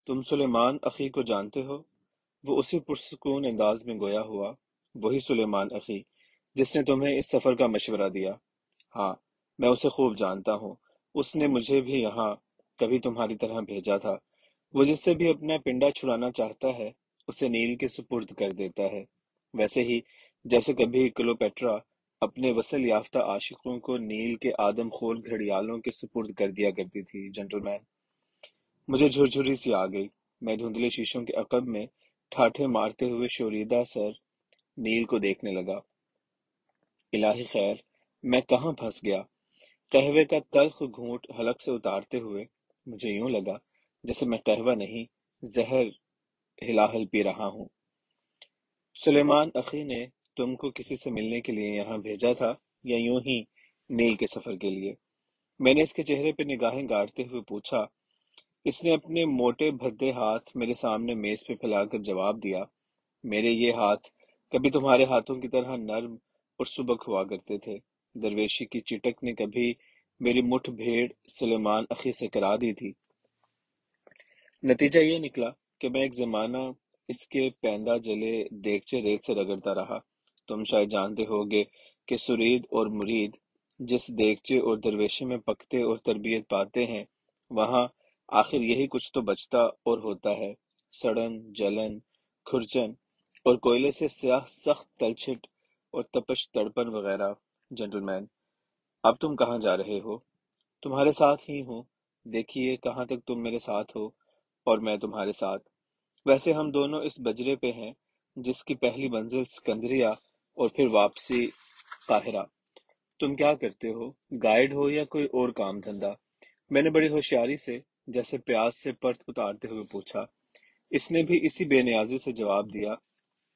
تم سلیمان اخی کو جانتے ہو؟ وہ اسی پرسکون انداز میں گویا ہوا، وہی سلیمان اخی جس نے تمہیں اس سفر کا مشورہ دیا۔ ہاں، میں اسے خوب جانتا ہوں۔ اس نے مجھے بھی یہاں کبھی تمہاری طرح بھیجا تھا۔ وہ جس سے بھی اپنا پنڈا چھڑانا چاہتا ہے اسے نیل کے سپرد کر دیتا ہے، ویسے ہی جیسے کبھی کلوپیٹرا اپنے وصل یافتہ عاشقوں کو نیل کے آدم خور گھڑیالوں کے سپرد کر دیا کرتی تھی۔ جنٹل مین، مجھے جھرجھری سی آ گئی۔ میں دھندلے شیشوں کے عقب میں ٹھاٹھے مارتے ہوئے شوریدہ سر نیل کو دیکھنے لگا۔ الہی خیر، میں کہاں پھنس گیا؟ قہوے کا تلخ گھونٹ حلق سے اتارتے ہوئے مجھے یوں لگا جیسے میں قہوہ نہیں، زہر ہلاہل پی رہا ہوں۔ سلیمان اخی نے تم کو کسی سے ملنے کے لیے یہاں بھیجا تھا یا یوں ہی نیل کے سفر کے لیے؟ میں نے اس کے چہرے پہ نگاہیں گاڑتے ہوئے پوچھا۔ اس نے اپنے موٹے بھدے ہاتھ میرے سامنے میز پہ پھیلا کر جواب دیا، میرے یہ ہاتھ کبھی تمہارے ہاتھوں کی طرح نرم اور سبک ہوا کرتے تھے۔ درویشی کی چٹک نے کبھی میری مٹھ بھیڑ سلیمان اخی سے کرا دی تھی۔ نتیجہ یہ نکلا کہ میں ایک زمانہ اس کے پیندہ جلے دیگچے ریت سے رگڑتا رہا۔ تم شاید جانتے ہوگے کہ سرید اور مرید جس دیگچے اور درویشے میں پکتے اور تربیت پاتے ہیں، وہاں آخر یہی کچھ تو بچتا اور ہوتا ہے، سڑن، جلن، کھرچن اور کوئلے سے سیاہ سخت تلچھٹ اور تپش تڑپن وغیرہ۔ جنٹل مین، اب تم کہاں جا رہے ہو؟ تمہارے ساتھ ہی ہوں، دیکھیے کہاں تک تم میرے ساتھ ہو اور میں تمہارے ساتھ۔ ویسے ہم دونوں اس بجرے پہ ہیں جس کی پہلی منزل سکندریہ اور پھر واپسی قاہرہ۔ تم کیا کرتے ہو؟ گائیڈ ہو یا کوئی اور کام دھندا؟ میں نے بڑی ہوشیاری سے جیسے پیاز سے پرت اتارتے ہوئے پوچھا۔ اس نے بھی اسی بے نیازی سے جواب دیا،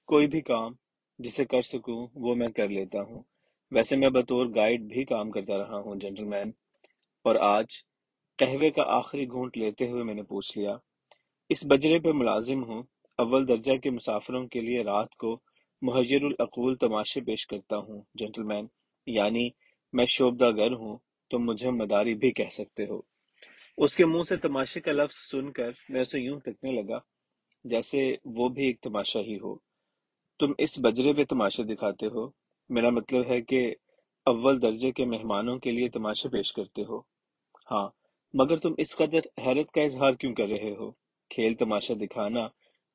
کوئی بھی کام جسے کر سکوں وہ میں کر لیتا ہوں۔ ویسے میں بطور گائیڈ بھی کام کرتا رہا ہوں جنٹل مین، اور آج قہوے کا آخری گھونٹ لیتے ہوئے میں نے پوچھ لیا، اس بجرے پہ ملازم ہوں، اول درجہ کے مسافروں کے لیے رات کو مہیر العقول تماشے پیش کرتا ہوں جنٹل مین، یعنی میں شوبدہ گر ہوں، تم مجھے مداری بھی کہہ سکتے ہو۔ اس کے منہ سے تماشے کا لفظ سن کر میں اسے یوں تکنے لگا جیسے وہ بھی ایک تماشا ہی ہو۔ تم اس بجرے پہ تماشے دکھاتے ہو؟ میرا مطلب ہے کہ اول درجے کے مہمانوں کے لیے تماشے پیش کرتے ہو؟ ہاں، مگر تم اس قدر حیرت کا اظہار کیوں کر رہے ہو؟ کھیل تماشا دکھانا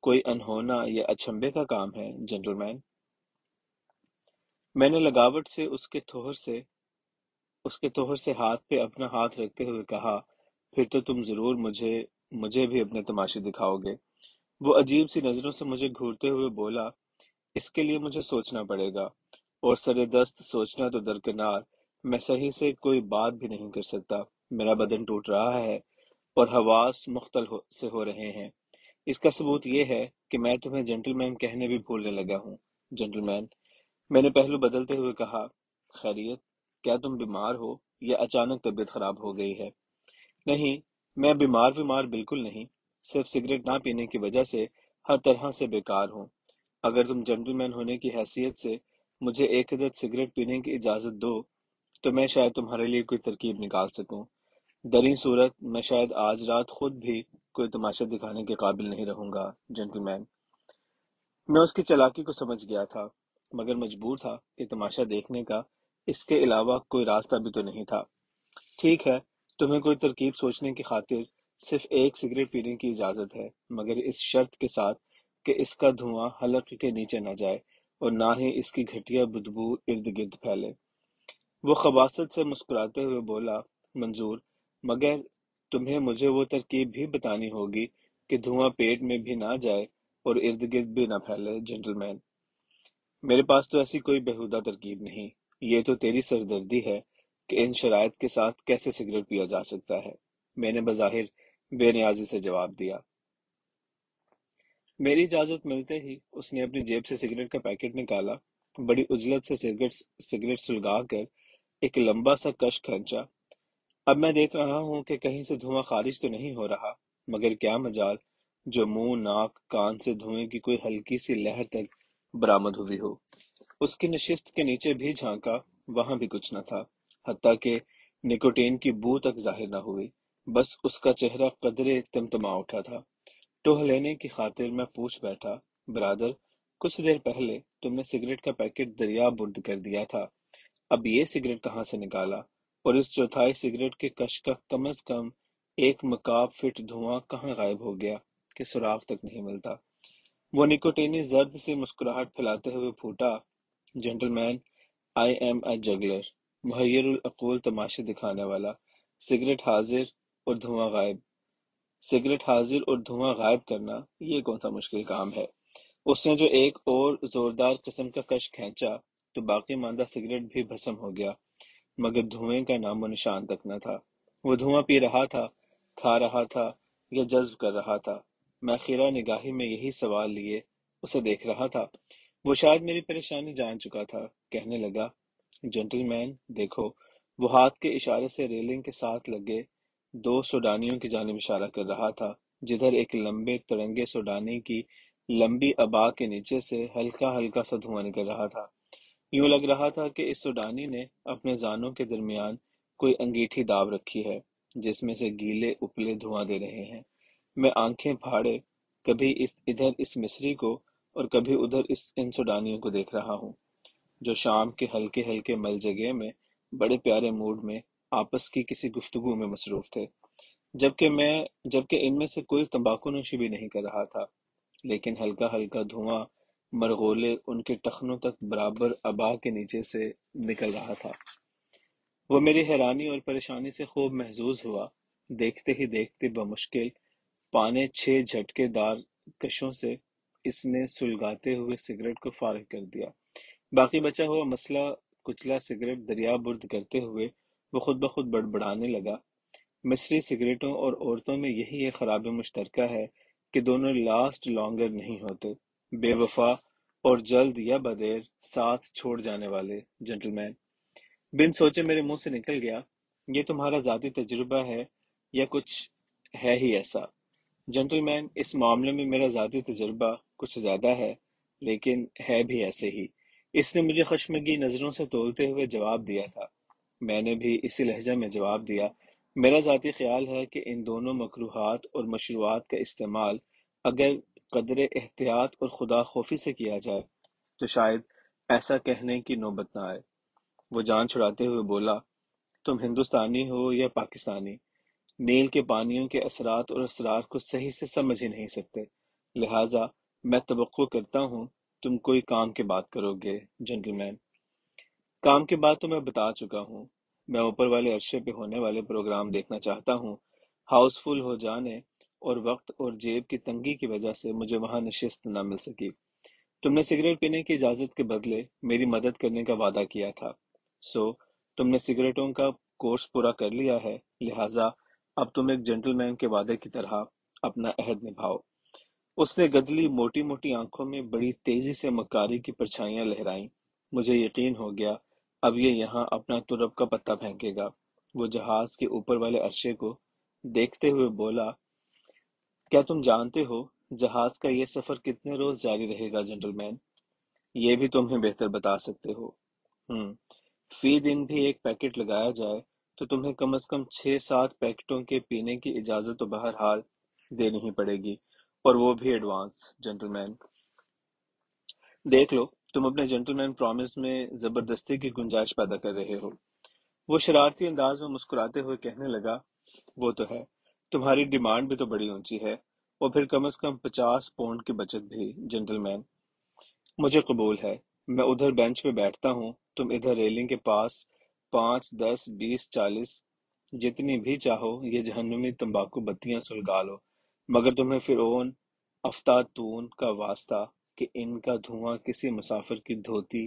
کوئی انہونا یا اچنبے کا کام ہے جنٹل مین؟ میں نے لگاوٹ سے اس کے توہر سے ہاتھ پہ اپنا ہاتھ رکھتے ہوئے کہا، پھر تو تم ضرور مجھے بھی اپنے تماشے دکھاؤ گے۔ وہ عجیب سی نظروں سے مجھے گھورتے ہوئے بولا، اس کے لیے مجھے سوچنا پڑے گا، اور سر دست سوچنا تو درکنار، میں صحیح سے کوئی بات بھی نہیں کر سکتا۔ میرا بدن ٹوٹ رہا ہے اور حواس مختل سے ہو رہے ہیں۔ اس کا ثبوت یہ ہے کہ میں تمہیں جنٹل مین کہنے بھی بھولنے لگا ہوں۔ جنٹل مین، میں نے پہلو بدلتے ہوئے کہا، خیریت، کیا تم بیمار ہو یا اچانک طبیعت خراب ہو گئی ہے؟ نہیں، میں بیمار بالکل نہیں، صرف سگریٹ نہ پینے کی وجہ سے ہر طرح سے بیکار ہوں۔ اگر تم جنٹل مین ہونے کی حیثیت سے مجھے ایک عدد سگریٹ پینے کی اجازت دو تو میں شاید تمہارے لیے کوئی ترکیب نکال سکوں۔ دریں صورت میں شاید آج رات خود بھی کوئی تماشا دکھانے کے قابل نہیں رہوں گا جنٹل مین۔ میں اس کی چالاکی کو سمجھ گیا تھا، مگر مجبور تھا کہ تماشا دیکھنے کا اس کے علاوہ کوئی راستہ بھی تو نہیں تھا۔ ٹھیک ہے، تمہیں کوئی ترکیب سوچنے کی خاطر صرف ایک سگریٹ پینے کی اجازت ہے، مگر اس شرط کے ساتھ کہ اس کا دھواں حلق کے نیچے نہ جائے اور نہ ہی اس کی گھٹیا بدبو ارد گرد پھیلے۔ وہ خباثت سے مسکراتے ہوئے بولا، منظور، مگر تمہیں مجھے وہ ترکیب بھی بتانی ہوگی کہ دھواں پیٹ میں بھی نہ جائے اور ارد گرد بھی نہ پھیلے جنٹل مین۔ میرے پاس تو ایسی کوئی بےہودہ ترکیب نہیں، یہ تو تیری سردردی ہے کہ ان شرائط کے ساتھ کیسے سگریٹ پیا جا سکتا ہے، میں نے بظاہر بے نیازی سے جواب دیا۔ میری اجازت ملتے ہی اس نے اپنی جیب سے سگریٹ کا پیکٹ نکالا، بڑی عجلت سے سگریٹ سلگا کر ایک لمبا سا کش کھینچا۔ اب میں دیکھ رہا ہوں کہ کہیں سے دھواں خارج تو نہیں ہو رہا، مگر کیا مجال جو منہ، ناک، کان سے دھوئیں کی کوئی ہلکی سی لہر تک برآمد ہوئی ہو۔ اس کی نشست کے نیچے بھی جھانکا، وہاں بھی کچھ نہ تھا، حتیٰ کہ نکوٹین کی بو تک ظاہر نہ ہوئی، بس اس کا چہرہ قدرے تمتما اٹھا تھا۔ ٹوہ لینے کی خاطر میں پوچھ بیٹھا، برادر، کچھ دیر پہلے تم نے سگریٹ کا پیکٹ دریا برد کر دیا تھا، اب یہ سگریٹ کہاں سے نکالا؟ اور اس چوتھائی سگریٹ کے کش کا کم از کم 1 مکعب فٹ دھواں کہاں غائب ہو گیا کہ سراغ تک نہیں ملتا؟ وہ نکوٹینی زرد سی مسکراہٹ پھیلاتے ہوئے پھوٹا، جنٹل مین، آئی ایم اے جگلر، محیر العقول تماشے دکھانے والا، سگریٹ حاضر اور دھواں غائب۔ سگریٹ حاضر اور دھواں غائب کرنا یہ کون سا مشکل کام ہے؟ اس نے جو ایک اور زوردار قسم کا کش کھینچا تو باقی ماندہ سگریٹ بھی بھسم ہو گیا، مگر دھوئیں کا نام و نشان تک نہ تھا۔ وہ دھواں پی رہا تھا، کھا رہا تھا یا جذب کر رہا تھا؟ میں خیرہ نگاہی میں یہی سوال لیے اسے دیکھ رہا تھا۔ وہ شاید میری پریشانی جان چکا تھا، کہنے لگا، جنٹل مین دیکھو۔ وہ ہاتھ کے اشارے سے ریلنگ کے ساتھ لگے 2 سوڈانیوں کی جانب اشارہ کر رہا تھا، جدھر ایک لمبے ترنگے سوڈانی کی لمبی ابا کے نیچے سے ہلکا ہلکا سا دھواں نکل رہا تھا۔ یوں لگ رہا تھا کہ اس سوڈانی نے اپنے زانوں کے درمیان کوئی انگیٹھی داب رکھی ہے، جس میں سے گیلے اپلے دھواں دے رہے ہیں۔ میں آنکھیں پھاڑے کبھی ادھر اس مصری کو اور کبھی ادھر ان سوڈانیوں کو دیکھ رہا ہوں، جو شام کے ہلکے ہلکے مل جگہ میں بڑے پیارے موڈ میں آپس کی کسی گفتگو میں مصروف تھے، جبکہ ان میں سے کوئی تمباکو نوشی بھی نہیں کر رہا تھا، لیکن ہلکا ہلکا دھواں مرغولے ان کے ٹخنوں تک برابر ابا کے نیچے سے نکل رہا تھا۔ وہ میری حیرانی اور پریشانی سے خوب محظوظ ہوا۔ دیکھتے ہی دیکھتے بمشکل 5-6 جھٹکے دار کشوں سے اس نے سلگاتے ہوئے سگریٹ کو فارغ کر دیا۔ باقی بچا ہوا مسئلہ کچلا سگریٹ دریا برد کرتے ہوئے وہ خود بخود بڑبڑانے لگا، مصری سگریٹوں اور عورتوں میں یہی ایک خرابی مشترکہ ہے کہ دونوں لاسٹ لانگر نہیں ہوتے، بے وفا اور جلد یا بدیر ساتھ چھوڑ جانے والے۔ جنٹل مین، بن سوچے میرے منہ سے نکل گیا، یہ تمہارا ذاتی تجربہ ہے یا کچھ ہے ہی ایسا؟ جنٹل مین، اس معاملے میں میرا ذاتی تجربہ کچھ زیادہ ہے، لیکن ہے بھی ایسے ہی۔ اس نے مجھے خشمگی نظروں سے تولتے ہوئے جواب دیا تھا۔ میں نے بھی اسی لہجہ میں جواب دیا، میرا ذاتی خیال ہے کہ ان دونوں مکروہات اور مشروعات کا استعمال اگر قدر احتیاط اور خدا خوفی سے کیا جائے تو شاید ایسا کہنے کی نوبت نہ آئے۔ وہ جان چھڑاتے ہوئے بولا، تم ہندوستانی ہو یا پاکستانی، نیل کے پانیوں کے اثرات اور اسرار کو صحیح سے سمجھ ہی نہیں سکتے، لہٰذا میں توقع کرتا ہوں تم کوئی کام کی بات کرو گے۔ جنٹل مین، کام کی بات تو میں بتا چکا ہوں، میں اوپر والے عرصے پہ ہونے والے پروگرام دیکھنا چاہتا ہوں۔ ہاؤس فل ہو جانے اور وقت اور جیب کی تنگی کی وجہ سے مجھے وہاں نشست نہ مل سکی۔ تم نے سگریٹ پینے کی اجازت کے بدلے میری مدد کرنے کا وعدہ کیا تھا، سو تم نے سگریٹوں کا کورس پورا کر لیا ہے، لہٰذا اب تم ایک جنٹل مین کے وعدے کی طرح اپنا عہد نبھاؤ۔ اس نے گدلی موٹی موٹی آنکھوں میں بڑی تیزی سے مکاری کی پرچھائیاں لہرائیں۔ مجھے یقین ہو گیا اب یہ یہاں اپنا ترب کا پتہ پھینکے گا۔ وہ جہاز کے اوپر والے عرصے کو دیکھتے ہوئے بولا، کیا تم جانتے ہو جہاز کا یہ سفر کتنے روز جاری رہے گا جنٹل مین؟ یہ بھی تمہیں بہتر بتا سکتے ہو۔ فی دن بھی ایک پیکٹ لگایا جائے تو تمہیں کم از کم 6-7 پیکٹوں کے پینے کی اجازت تو بہرحال دینی ہی پڑے گی، اور وہ بھی ایڈوانس۔ جنٹل مین، دیکھ لو تم اپنے جنٹل مین پرامس میں زبردستی کی گنجائش پیدا کر رہے ہو۔ وہ شرارتی انداز میں مسکراتے ہوئے کہنے لگا، وہ تو ہے، تمہاری ڈیمانڈ بھی تو بڑی اونچی ہے، اور پھر کم از کم 50 پاؤنڈ کی بچت بھی۔ جنٹل مین، مجھے قبول ہے، میں ادھر بینچ پہ بیٹھتا ہوں، تم ادھر ریلنگ کے پاس 5-10-20-40 جتنی بھی چاہو یہ جہنمی تمباکو بتیاں سلگا لو، مگر تمہیں فرعون افلاطون کا واسطہ کہ ان کا دھواں کسی مسافر کی دھوتی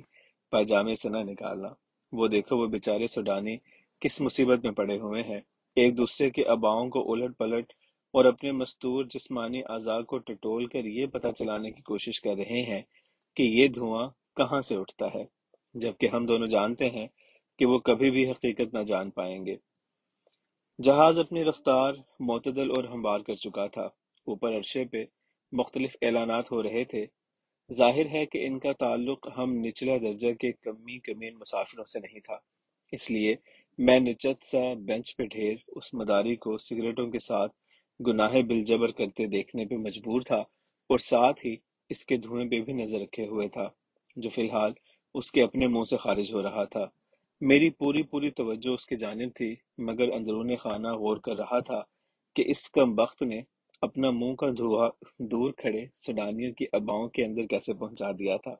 پائجامے سے نہ نکالنا۔ وہ دیکھو وہ بیچارے سوڈانی کس مصیبت میں پڑے ہوئے ہیں، ایک دوسرے کے اباؤں کو الٹ پلٹ اور اپنے مستور جسمانی اعضاء کو ٹٹول کر یہ پتہ چلانے کی کوشش کر رہے ہیں کہ یہ دھواں کہاں سے اٹھتا ہے، جبکہ ہم دونوں جانتے ہیں کہ وہ کبھی بھی حقیقت نہ جان پائیں گے۔ جہاز اپنی رفتار معتدل اور ہموار کر چکا تھا۔ اوپر عرشے پہ مختلف اعلانات ہو رہے تھے۔ ظاہر ہے کہ ان کا تعلق ہم نچلا درجہ کے کمی کمین مسافروں سے نہیں تھا، اس لیے میں نچت سا بینچ پہ ڈھیر اس مداری کو سگریٹوں کے ساتھ گناہ بالجبر کرتے دیکھنے پہ مجبور تھا، اور ساتھ ہی اس کے دھوئیں پہ بھی نظر رکھے ہوئے تھا جو فی الحال اس کے اپنے منہ سے خارج ہو رہا تھا۔ میری پوری توجہ اس کی جانب تھی، مگر اندرون خانہ غور کر رہا تھا کہ اس کم بخت نے اپنا منہ کا دھواں دور کھڑے سڈانیوں کی اباؤں کے اندر کیسے پہنچا دیا تھا،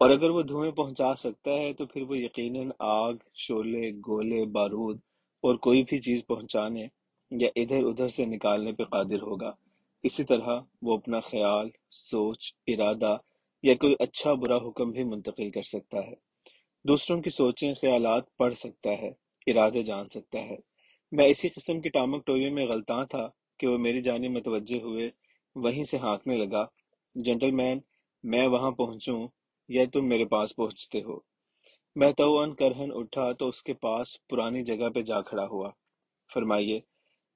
اور اگر وہ دھوئیں پہنچا سکتا ہے تو پھر وہ یقیناً آگ، شعلے، گولے، بارود اور کوئی بھی چیز پہنچانے یا ادھر ادھر سے نکالنے پہ قادر ہوگا۔ اسی طرح وہ اپنا خیال، سوچ، ارادہ یا کوئی اچھا برا حکم بھی منتقل کر سکتا ہے، دوسروں کی سوچیں، خیالات پڑھ سکتا ہے، ارادے جان سکتا ہے۔ میں اسی قسم کی ٹامک ٹوئیوں میں غلطاں تھا کہ وہ میری جانب متوجہ ہوئے وہیں سے ہانکنے لگا، جنٹل مین، میں وہاں پہنچوں یا تم میرے پاس پہنچتے ہو؟ میں توأن کرہن اٹھا تو اس کے پاس پرانی جگہ پہ جا کھڑا ہوا۔ فرمائیے،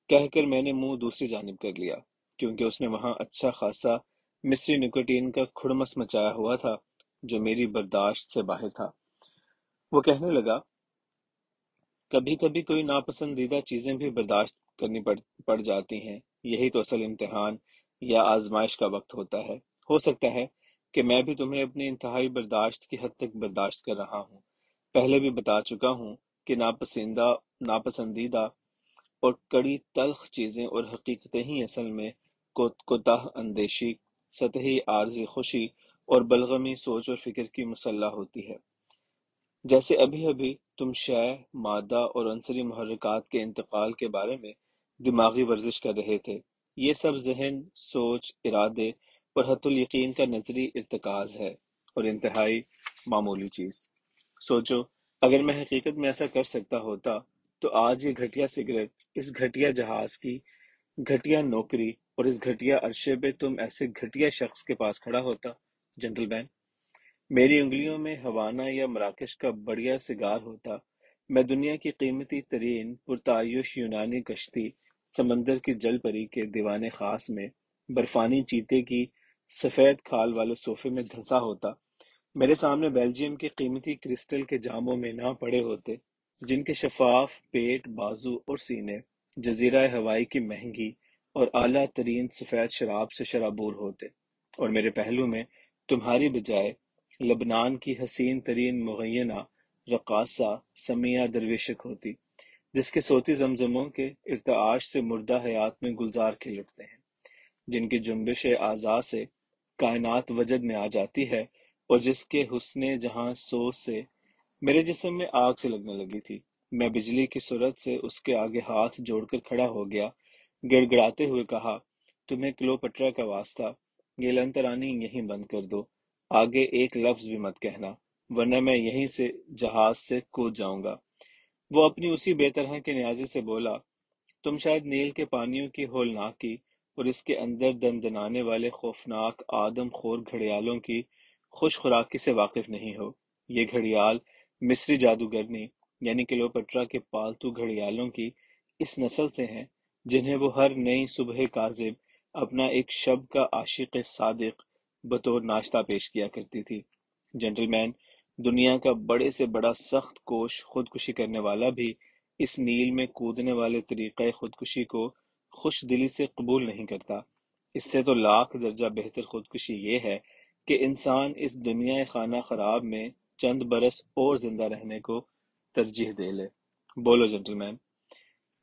کہہ کر میں نے منہ دوسری جانب کر لیا، کیونکہ اس نے وہاں اچھا خاصا مصری نکوٹین کا کھڑمس مچایا ہوا تھا جو میری برداشت سے باہر تھا۔ وہ کہنے لگا، کبھی کبھی کوئی ناپسندیدہ چیزیں بھی برداشت کرنی پڑ جاتی ہیں، یہی تو اصل امتحان یا آزمائش کا وقت ہوتا ہے۔ ہو سکتا ہے کہ میں بھی تمہیں اپنی انتہائی برداشت کی حد تک برداشت کر رہا ہوں۔ پہلے بھی بتا چکا ہوں کہ ناپسندیدہ اور کڑی تلخ چیزیں اور حقیقتیں ہی اصل میں کوتاہ اندیشی، سطحی عارضی خوشی اور بلغمی سوچ اور فکر کی مسلح ہوتی ہے۔ جیسے ابھی ابھی تم شے، مادہ اور عنصری محرکات کے انتقال کے بارے میں دماغی ورزش کر رہے تھے، یہ سب ذہن، سوچ، ارادے اور حت الیقین کا نظری ارتکاز ہے، اور انتہائی معمولی چیز۔ سوچو، اگر میں حقیقت میں ایسا کر سکتا ہوتا تو آج یہ گھٹیا سگریٹ، اس گھٹیا جہاز کی گھٹیا نوکری اور اس گھٹیا عرصے پہ تم ایسے گھٹیا شخص کے پاس کھڑا ہوتا، جنٹل مین۔ میری انگلیوں میں ہوانا یا مراکش کا بڑھیا سگار ہوتا، میں دنیا کی قیمتی ترین پرتعیش یونانی کشتی سمندر کی جل پری کے دیوان خاص میں برفانی چیتے کی سفید کھال والے صوفے میں دھنسا ہوتا، میرے سامنے بیلجیم کے قیمتی کرسٹل کے جاموں میں نہ پڑے ہوتے جن کے شفاف پیٹ، بازو اور سینے جزیرہ ہوائی کی مہنگی اور اعلیٰ ترین سفید شراب سے شرابور ہوتے، اور میرے پہلو میں تمہاری بجائے لبنان کی حسین ترین مغینہ رقاصہ سمیہ درویشک ہوتی، جس کے صوتی زمزموں کے ارتعاش سے مردہ حیات میں گلزار کھل اٹھتے ہیں، جن کی جنبش اعضاء سے کائنات وجد میں آ جاتی ہے، اور جس کے حسن جہاں سوز سے میرے جسم میں آگ سے لگنے لگی تھی۔ میں بجلی کی سرعت سے اس کے آگے ہاتھ جوڑ کر کھڑا ہو گیا، گڑ گڑاتے ہوئے کہا، تمہیں کلوپٹرا کا واسطہ، یہ لن ترانی یہیں بند کر دو، آگے ایک لفظ بھی مت کہنا، ورنہ میں یہیں سے جہاز سے کود جاؤں گا۔ وہ اپنی اسی بے طرح کے نیازی سے بولا، تم شاید نیل کے پانیوں کی ہولناکی اور اس کے اندر دندنانے والے خوفناک آدم خور گھڑیالوں کی خوش خوراکی سے واقف نہیں ہو۔ یہ گھڑیال مصری جادوگرنی یعنی کلیوپٹرا کے پالتو گھڑیالوں کی اس نسل سے ہیں جنہیں وہ ہر نئی صبح کاذب اپنا ایک شب کا عاشق صادق بطور ناشتہ پیش کیا کرتی تھی۔ جنٹل مین، دنیا کا بڑے سے بڑا سخت کوش خودکشی کرنے والا بھی اس نیل میں کودنے والے طریقۂ خودکشی کو خوش دلی سے قبول نہیں کرتا۔ اس سے تو لاکھ درجہ بہتر خودکشی یہ ہے کہ انسان اس دنیا خانہ خراب میں چند برس اور زندہ رہنے کو ترجیح دے لے۔ بولو جنٹل مین۔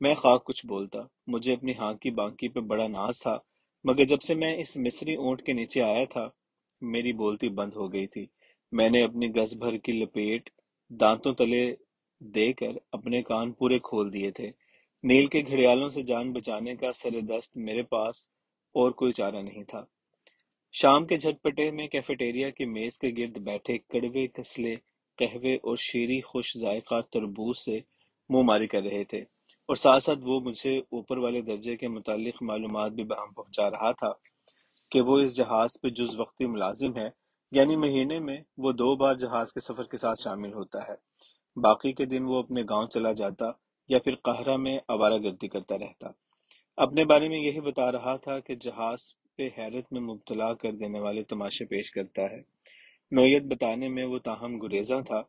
میں خواہ کچھ بولتا، مجھے اپنی ہانکی بانکی پہ بڑا ناز تھا، مگر جب سے میں اس مصری اونٹ کے نیچے آیا تھا میری بولتی بند ہو گئی تھی۔ میں نے اپنی گز بھر کی لپیٹ دانتوں تلے دے کر اپنے کان پورے کھول دیے تھے۔ نیل کے گھڑیالوں سے جان بچانے کا سر دست میرے پاس اور کوئی چارہ نہیں تھا۔ شام کے جھٹپٹے میں کیفیٹیریا کی میز کے گرد بیٹھے کڑوے کسلے قہوے اور شیریں خوش ذائقہ تربوز سے منہ ماری کر رہے تھے، اور ساتھ ساتھ وہ مجھے اوپر والے درجے کے متعلق معلومات بھی بہم پہنچا رہا تھا کہ وہ اس جہاز پہ جز وقتی ملازم ہے، یعنی مہینے میں وہ 2 بار جہاز کے سفر کے ساتھ شامل ہوتا ہے، باقی کے دن وہ اپنے گاؤں چلا جاتا یا پھر قاہرہ میں آوارہ گردی کرتا رہتا۔ اپنے بارے میں یہی بتا رہا تھا کہ جہاز پہ حیرت میں مبتلا کر دینے والے تماشے پیش کرتا ہے۔ نوعیت بتانے میں وہ تاہم گریزاں تھا۔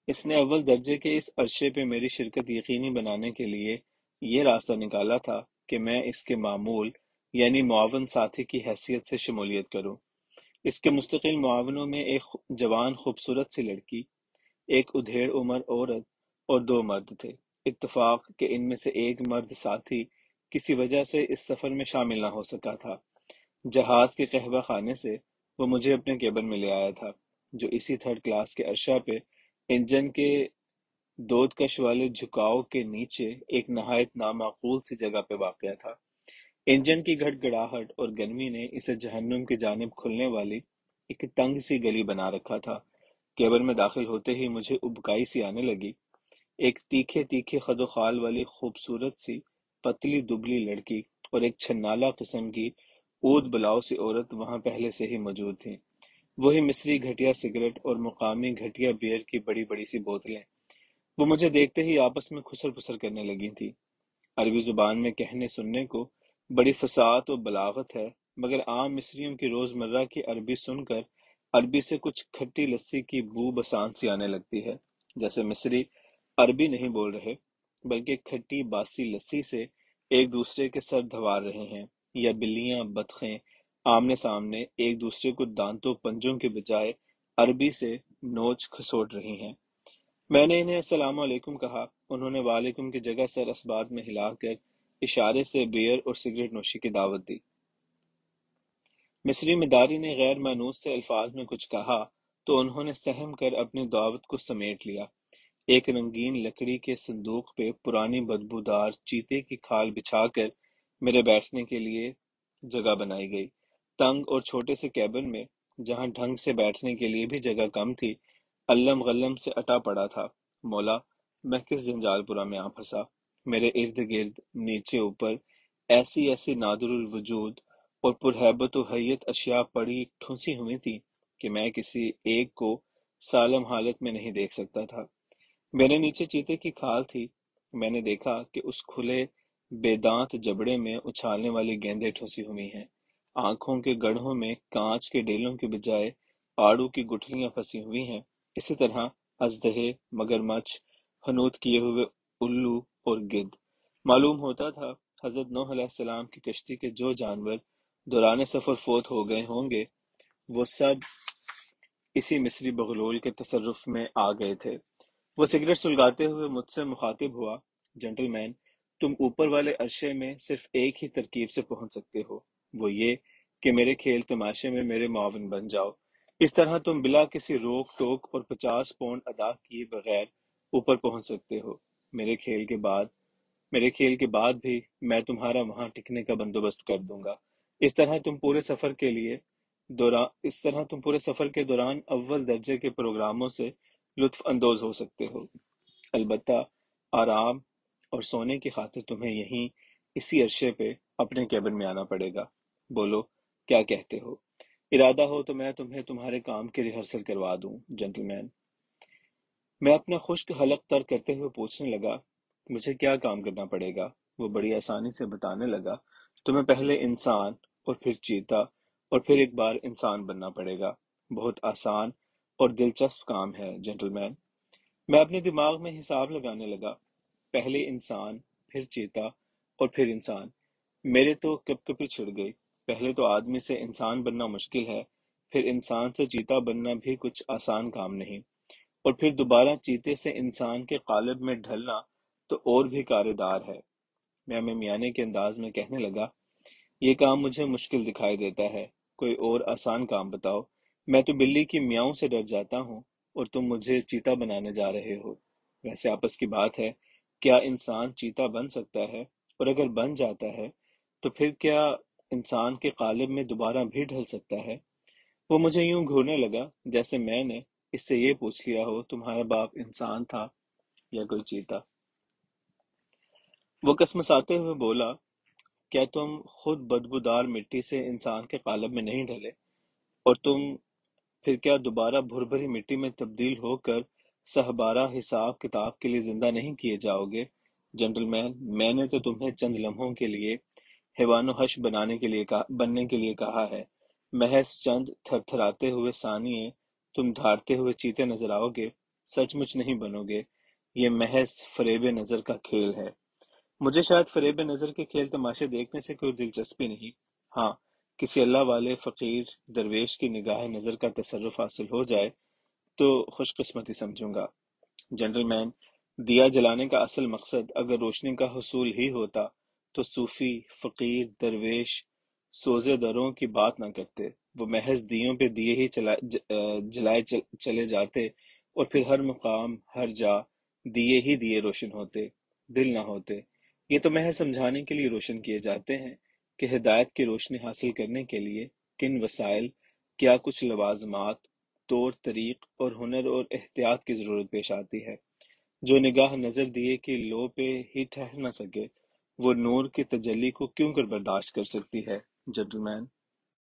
اس نے اول درجے کے اس عرصے پہ میری شرکت یقینی بنانے کے لیے یہ راستہ نکالا تھا کہ میں اس کے معمول یعنی معاون ساتھی کی حیثیت سے شمولیت کروں۔ اس کے مستقل معاونوں میں ایک جوان خوبصورت سی لڑکی، ایک ادھیڑ عمر عورت اور دو مرد تھے۔ اتفاق کہ ان میں سے ایک مرد ساتھی کسی وجہ سے اس سفر میں شامل نہ ہو سکا تھا۔ جہاز کے قہوہ خانے سے وہ مجھے اپنے کیبن میں لے آیا تھا، جو اسی تھرڈ کلاس کے عرشہ پہ انجن کے دودکش والے جھکاؤ کے نیچے ایک نہایت نامعقول سی جگہ پہ واقع تھا۔ انجن کی گھڑگھڑاہٹ اور گرمی نے اسے جہنم کی جانب کھلنے والی ایک تنگ سی گلی بنا رکھا تھا۔ کیبن میں داخل ہوتے ہی مجھے ابکائی سی آنے لگی۔ ایک تیکھے تیکھے خد و خال والی خوبصورت سی پتلی دبلی لڑکی اور ایک چھنالا قسم کی اود بلاؤ سی عورت وہاں پہلے سے ہی موجود تھیں۔ وہی مصری گھٹیا سگریٹ اور مقامی گھٹیا بیئر کی بڑی بڑی سی بوتلیں۔ وہ مجھے دیکھتے ہی آپس میں کھسر پھسر کرنے لگی تھیں۔ عربی زبان میں کہنے سننے کو بڑی فصاحت و بلاغت ہے، مگر عام مصریوں کی روزمرہ کی عربی سن کر عربی سے کچھ کھٹی لسی کی بو بسان سی آنے لگتی ہے، جیسے مصری عربی نہیں بول رہے بلکہ کھٹی باسی لسی سے ایک دوسرے کے سر دھوار رہے ہیں، یا بلیاں بطخیں آمنے سامنے ایک دوسرے کو دانتوں پنجوں کے بجائے عربی سے نوچ کھسوٹ رہی ہیں۔ میں نے انہیں السلام علیکم کہا۔ انہوں نے وعلیکم کی جگہ سر اسبات میں ہلا کر اشارے سے بیئر اور سگریٹ نوشی کی دعوت دی۔ مصری مداری نے غیر مانوس سے الفاظ میں کچھ کہا تو انہوں نے سہم کر اپنی دعوت کو سمیٹ لیا۔ ایک رنگین لکڑی کے صندوق پہ پرانی بدبودار چیتے کی کھال بچھا کر میرے بیٹھنے کے لیے جگہ بنائی گئی۔ تنگ اور چھوٹے سے کیبن میں، جہاں ڈھنگ سے بیٹھنے کے لیے بھی جگہ کم تھی، علم غلم سے اٹا پڑا تھا۔ مولا، میں کس جنجال پورا میں آ پھنسا۔ میرے ارد گرد نیچے اوپر ایسی ایسی نادر الوجود اور پرہیبت و حیت اشیاء پڑی ٹھونسی ہوئی تھی کہ میں کسی ایک کو سالم حالت میں نہیں دیکھ سکتا تھا۔ میرے نیچے چیتے کی کھال تھی۔ میں نے دیکھا کہ اس کھلے بے دانت جبڑے میں اچھالنے والی گیندیں ٹھوسی ہوئی ہیں۔ آنکھوں کے گڑھوں میں کانچ کے ڈیلوں کے بجائے آڑو کی گٹھلیاں پھنسی ہوئی ہیں۔ اسی طرح اژدہے، مگرمچھ، حنوط کیے ہوئے الو اور گدھ۔ معلوم ہوتا تھا حضرت نوح علیہ السلام کی کشتی کے جو جانور دوران سفر فوت ہو گئے ہوں گے، وہ سب اسی مصری بغلول کے تصرف میں آ گئے تھے۔ وہ سگریٹ سلگاتے ہوئے مجھ سے مخاطب ہوا، جنٹل مین، تم اوپر والے عرشے میں صرف ایک ہی ترکیب سے پہنچ سکتے ہو، وہ یہ کہ میرے کھیل تماشے میں میرے معاون بن جاؤ۔ اس طرح تم بلا کسی روک ٹوک اور 50 پونڈ ادا کیے بغیر اوپر پہنچ سکتے ہو۔ میرے کھیل کے بعد میرے کھیل کے بعد بھی میں تمہارا وہاں ٹکنے کا بندوبست کر دوں گا۔ اس طرح تم پورے سفر کے دوران اول درجے کے پروگراموں سے لطف اندوز ہو سکتے ہو۔ البتہ آرام اور سونے کی خاطر تمہیں یہیں اسی عرشے پہ اپنے کیبن میں آنا پڑے گا۔ بولو، کیا کہتے ہو؟ ارادہ ہو تو میں تمہیں تمہارے کام کی ریہرسل کروا دوں، جنٹل مین۔ میں اپنا خشک حلق تر کرتے ہوئے پوچھنے لگا، مجھے کیا کام کرنا پڑے گا؟ وہ بڑی آسانی سے بتانے لگا، تمہیں پہلے انسان اور پھر چیتا اور پھر ایک بار انسان بننا پڑے گا۔ بہت آسان اور دلچسپ کام ہے، جنٹل مین۔ میں اپنے دماغ میں حساب لگانے لگا، پہلے انسان، پھر چیتا اور پھر انسان۔ میرے تو کپ کپی چھڑ گئی۔ پہلے تو آدمی سے انسان بننا مشکل ہے، پھر انسان سے چیتا بننا بھی کچھ آسان کام نہیں، اور پھر دوبارہ چیتے سے انسان کے قالب میں ڈھلنا تو اور بھی کارےدار ہے۔ میں میانے کے انداز میں کہنے لگا، یہ کام مجھے مشکل دکھائی دیتا ہے، کوئی اور آسان کام بتاؤ۔ میں تو بلی کی میاؤں سے ڈر جاتا ہوں اور تم مجھے چیتا بنانے جا رہے ہو۔ ویسے آپس کی بات ہے، کیا انسان چیتا بن سکتا ہے؟ اور اگر بن جاتا ہے تو پھر کیا انسان کے قالب میں دوبارہ بھی ڈھل سکتا ہے؟ وہ مجھے یوں گھورنے لگا جیسے میں نے اس سے یہ پوچھ لیا ہو، تمہارا باپ انسان تھا یا کوئی چیتا؟ وہ کسمساتے ہوئے بولا، کیا تم خود بدبودار مٹی سے انسان کے قالب میں نہیں ڈھلے؟ اور تم پھر کیا دوبارہ بھری مٹی میں تبدیل ہو کر سہبارہ حساب کتاب کے لیے زندہ نہیں کیے جاؤ گے؟ جنٹل مین، میں نے تو تمہیں چند لمحوں کے لیے حیوان و حش بننے کے لیے کہا ہے۔ محض چند تھر تھراتے ہوئے ثانیے تم دھاڑتے ہوئے چیتے نظر آؤ گے، سچ مچ نہیں بنو گے۔ یہ محض فریب نظر کا کھیل ہے۔ مجھے شاید فریب نظر کے کھیل تماشے دیکھنے سے کوئی دلچسپی نہیں، ہاں کسی اللہ والے فقیر درویش کی نگاہ نظر کا تصرف حاصل ہو جائے تو خوش قسمتی سمجھوں گا۔ جنرل مین، دیا جلانے کا اصل مقصد اگر روشنی کا حصول ہی ہوتا تو صوفی، فقیر، درویش سوزے دروں کی بات نہ کرتے، وہ محض دیوں پہ دیے ہی جلائے چلے جاتے، اور پھر ہر مقام ہر جا دیے ہی دیے روشن ہوتے، دل نہ ہوتے۔ یہ تو محض سمجھانے کے لیے روشن کیے جاتے ہیں کہ ہدایت کی روشنی حاصل کرنے کے لیے کن وسائل، کیا کچھ لوازمات، طور طریق اور ہنر اور احتیاط کی ضرورت پیش آتی ہے۔ جو نگاہ نظر دیے کہ لو پہ ہی ٹھہر نہ سکے، وہ نور کی تجلی کو کیوں کر برداشت کر سکتی ہے؟ جنٹل مین